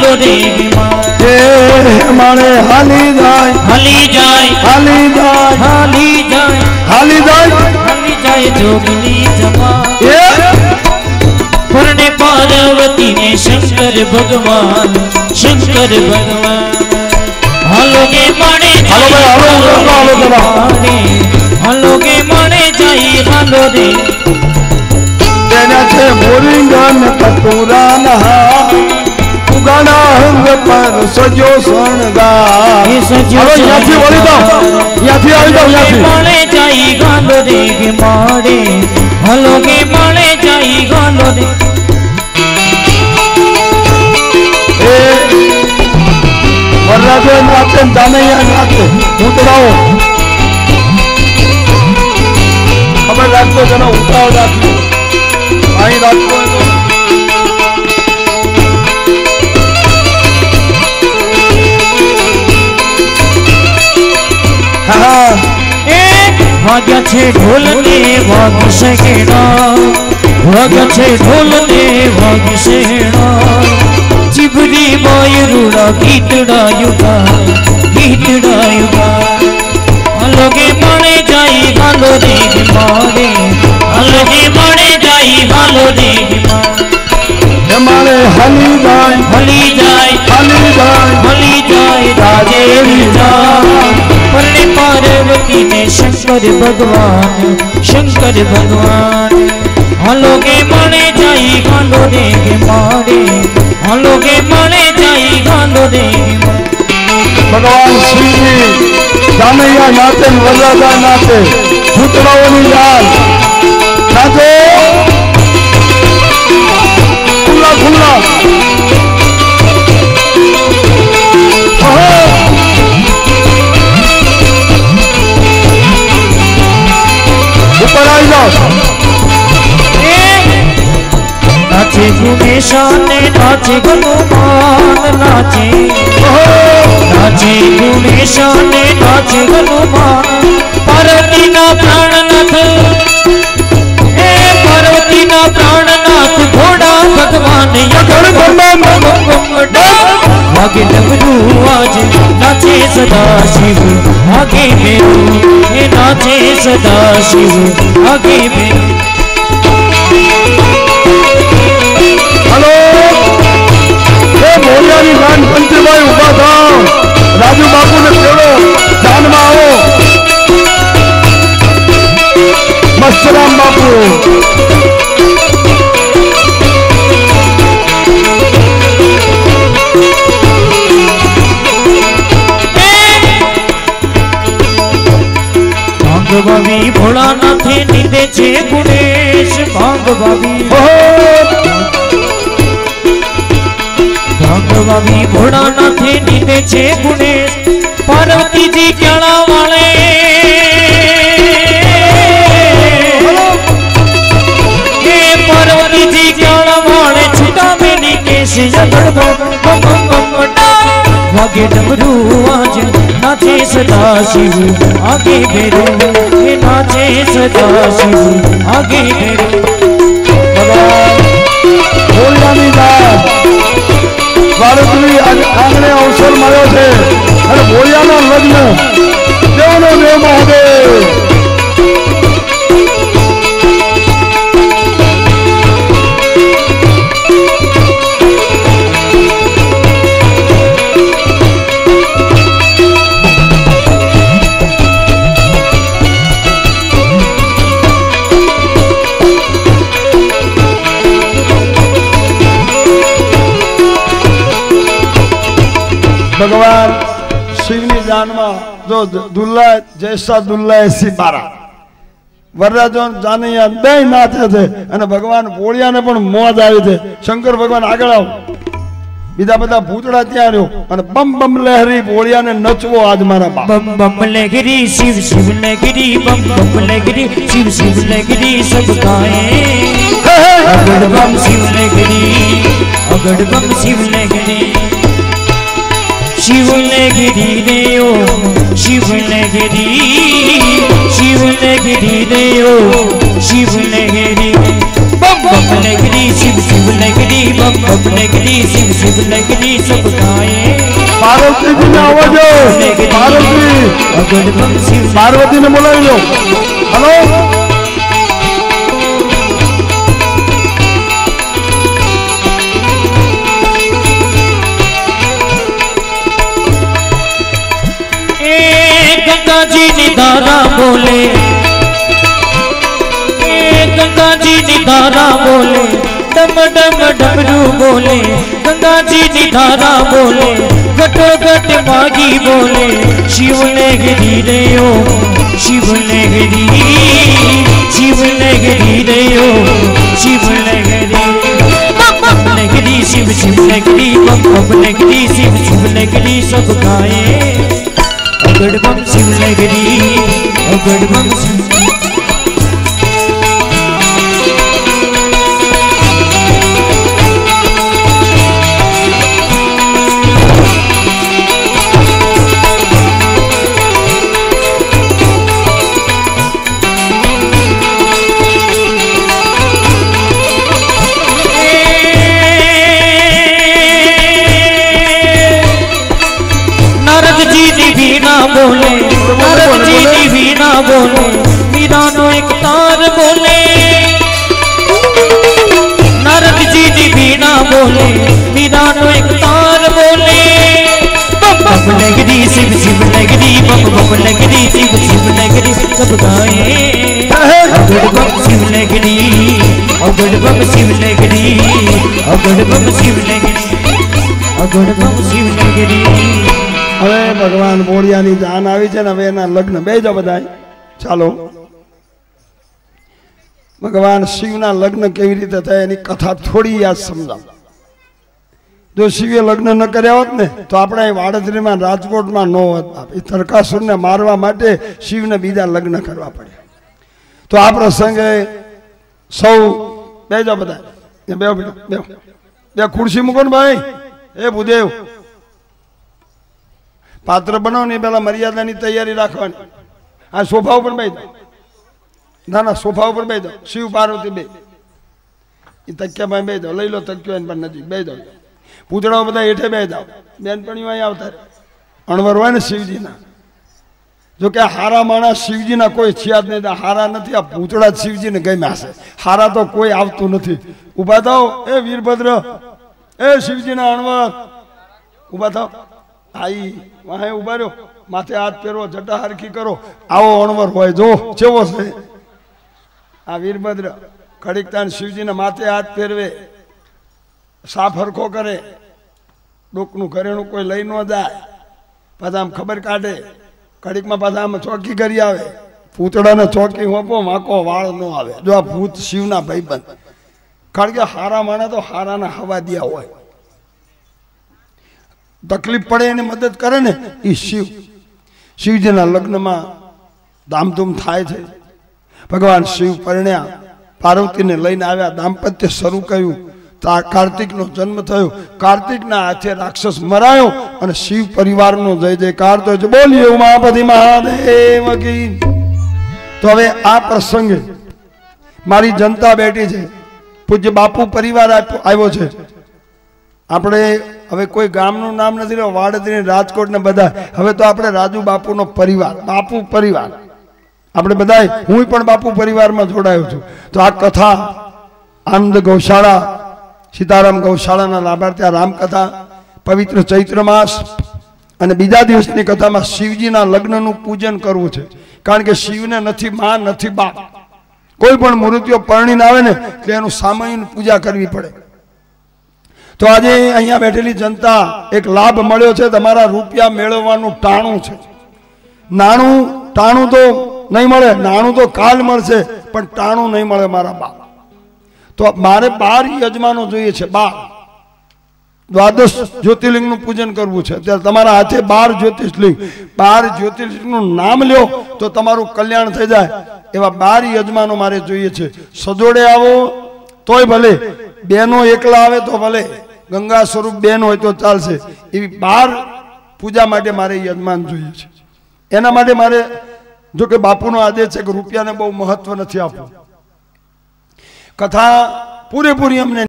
गालो रे मारे हाली जाए हाली जाए हाली जाए हाली जाए हाली जाए हाली जाए जोगनी जमा परने पार्वती ने शंकर भगवान हलोगे माने हलोगे माने जाई हालो रे तेना छे मोरिंगन कटोरा नहा उगाना हंग पर सजो शणगार याथी बोली दो याथी आई दो याथी माने जाई गालो रे मारे हलोगे माने जाई गालो रे वरराजे नाचे दानैया नाचे उतराओ खबर રાખજો જનો ઉતાવ રાખજો અહીં રાખજો હા વાગ્યા છે ઢોલ ને વાગી શેણા વાગ્યા છે ઢોલ ને વાગી શેણા चिबरी बायरूड़ा गीतड़ा युगा हलोगे माने जाई गालो रे मारे हलोगे माने जाई गालो रे मारे हली जाए हली जाए हली जाए हली जाए राजेरी जाए परने पार्वती ने शंकर भगवान हलोगे माने जाई गालो रे मारे हलोगे माने जाई गालो रे भगवान श्री जी दानैया नाचे वरराजा नाचे भूतड़ाओनी लाल नाचे खुला खुला ऊपर आई जाओ नाचे गुणेशा ने नाचे हनुमान नाचे गुणेशा ने नाचे हनुमान पार्वती ना प्राणनाथ पार्वती ना प्राणनाथ घोड़ा भगवान आगे डमरू आज नाचे सदा शिव आगे मेरो नाचे सदा शिव आगे मेरो हेलो मोरियानी जान पंचभाई उभा था राजू बापू ने केड़ो जान में आओ मस्तराम बापू भांगभावी भोलानाथ निंदे छे गुणेश भांगभावी भांगभावी भोलानाथ निंदे छे गुणेश पार्वती जी क्याणा वाले पार्वती जी क्याणा वाले छुटा मेरी केश वागे डमरू आज नाचे सदा शिव आगे मेरो नाचे सदा शिव आगे मेरो बाळकनी आंगणे अवसर મળ્યો છે અને ભોળિયાના લગ્ન દેવનો દેવ મહાદેવ भगवान शिवनी जान में जो दुल्ला जैसा दुल्ला ऐसी बारा वरराजा जानैया बे नाचे थे અને ભગવાન ભોળિયાને પણ મોજ આવી છે શંકર ભગવાન આગળ આવો બીજા બધા ભૂતડા ત્યાં રહ્યો અને બમ બમ લહેરી ભોળિયાને નચવો આજ મારા બાપ बम बम लहरी शिव शिव लहरी बम बम लहरी शिव शिव लहरी सब गाए अगड़ बम शिव लहरी अगड़ बम शिव लहरी शिव लहरी रे ओ शिव लहरी शिव लहरी रे ओ शिव लहरी बम बम लगरी शिव शिव लगरी बम बम लगरी शिव शिव लगरी सब गाए पार्वती जी ने आवाज पार्वती अगड़ बम शिव पार्वती ने बोला लो हेलो गंगा जी ने धारा बोले गंगा जी ने धारा बोले डम डम डमरू बोले गंगा जी ने धारा बोले घटो घट मागी बोले शिव लहरी रे ओ शिव लहरी शिव लहरी रे ओ शिव लहरी बम लहरी शिव शिव लहरी बम बम लहरी शिव शिव लहरी सब गाए अगड़ बम शिव लहरी अगड़ बम शिव बोले नारद जी की वीणा बोले मीरा नो एक तार बोले नारद जी की वीणा बोले मीरा नो एक तार बोले बम बम लगरी शिव शिव लगरी बम बम लगरी शिव शिव लगरी सब गाए अगड़ बम शिव लगरी अगड़ बम शिव लगरी अगड़ बम शिव लगरी अगड़ बम शिव लगरी હવે ભગવાન બોળિયાની જાન આવી છે ને હવે એના લગ્ન બેજો બધાય ચાલો ભગવાન શિવના લગ્ન કેવી રીતે થાય એની કથા થોડી યાદ સમજાવ જો શિવે લગ્ન ન કર્યા હોત ને તો આપણે અહીં વાડોદરીમાં રાજકોટમાં ન હોત એ તરકાસુરને મારવા માટે શિવને બીજા લગ્ન કરવા પડ્યા તો આ પ્રસંગે સૌ બેજો બધા બેહો બેઠો બેહો બે ખુરશી મૂકો ને ભાઈ એ ભૂદેવ પાત્ર બનાવો ને પેલા મર્યાદાની તૈયારી રાખવાની આ સોફા ઉપર બેસી દો ના ના સોફા ઉપર બેસી દો શિવ પાર્વતી બે એ તકિયામાં બેસી દો લઈ લો તકિયો એની પર નજીક બેસી દો પૂતળાઓ બધા હેઠે બેસી જાઓ બેનપણીઓ અહીં આવતા અણવર હોય ને શિવજીના જો કે હારા માણસ શિવજીના કોઈ થયા જ નહીં હારા નથી આ પૂતળા જ શિવજીને ગમ્યા છે હારા તો કોઈ આવતું નથી ઊભા થાવ એ વીરભદ્ર એ શિવજીના અણવર ઊભા થાવ આઈ વાહે ઉભા રહ્યો માથે હાથ પહેરો જટા હરખી કરો આવો અણવર હોય જો કેવો છે આ વીરભદ્ર કડીકતાન શિવજીને માથે હાથ ફેરવે સાફ હરખો કરે ડોકનું ઘરેણું કોઈ લઈ ન જાય પાછા આમ ખબર કાઢે કડીકમાં પાછા આમ ચોકી કરી આવે પૂતળાને ચોકી હોપો વાંકો વાળ ન આવે જો આ ભૂત શિવના ભાઈબંધ કારણ કે હારા માણા તો હારાના હવા દિયા હોય તકલીફ પડે એને મદદ કરે ને એ શિવજીના લગ્નમાં ધામધૂમ થાય છે ભગવાન શિવ પરણ્યા પાર્વતીને લઈને આવ્યા દાંપત્ય શરૂ કર્યું કાર્તિકનો જન્મ થયો કાર્તિકના હાથે રાક્ષસ મરાયો અને શિવ પરિવારનો જય જયકાર તો બોલીએ ઉમાપતિ મહાદેવ કી તો હવે આ પ્રસંગે મારી જનતા બેઠી છે પૂજ્ય બાપુ પરિવાર આવ્યો છે આપણે હવે કોઈ ગામનું નામ નથી રહ્યું વાડોદરી રાજકોટ ને બધા હવે તો આપણે રાજુ બાપુનો પરિવાર બાપુ પરિવાર આપણે બધા હું પણ બાપુ પરિવારમાં જોડાયો છું તો આ કથા આનંદ ગૌશાળા સીતારામ ગૌશાળાના લાભાર્થી આ રામકથા પવિત્ર ચૈત્ર માસ અને બીજા દિવસની કથામાં શિવજીના લગ્નનું પૂજન કરવું છે કારણ કે શિવને નથી માં નથી બાપ કોઈ પણ મૂર્તિઓ પરણીને આવે ને એટલે એનું સામાન્ય પૂજા કરવી પડે તો આજે અહીંયા બેઠેલી જનતા એક લાભ મળ્યો છે તમારા રૂપિયા મેળવવાનું ટાણું છે ટાણું તો નહીં મળે નાણું તો કાલ મળશે પણ ટાણું નહીં મળે મારા બાપ તો મારે 12 યજમાનો જોઈએ છે 12 દ્વાદશ જ્યોતિર્લિંગનું પૂજન કરવું છે ત્યારે તમારા હાથે 12 જ્યોતિર્લિંગ 12 જ્યોતિર્લિંગનું નામ લ્યો તો તમારું કલ્યાણ થઈ જાય એવા 12 યજમાનો મારે જોઈએ છે સજોડે આવો તોય ભલે બેનો એકલા આવે તો ભલે ગંગા સ્વરૂપ બેન હોય તો ચાલશે એવી 12 પૂજા માટે મારે યજમાન જોઈએ છે એના માટે મારે જો કે બાપુનો આદેશ છે કે રૂપિયાને બહુ મહત્વ નથી આપવું कथा पूरेपूरी अमने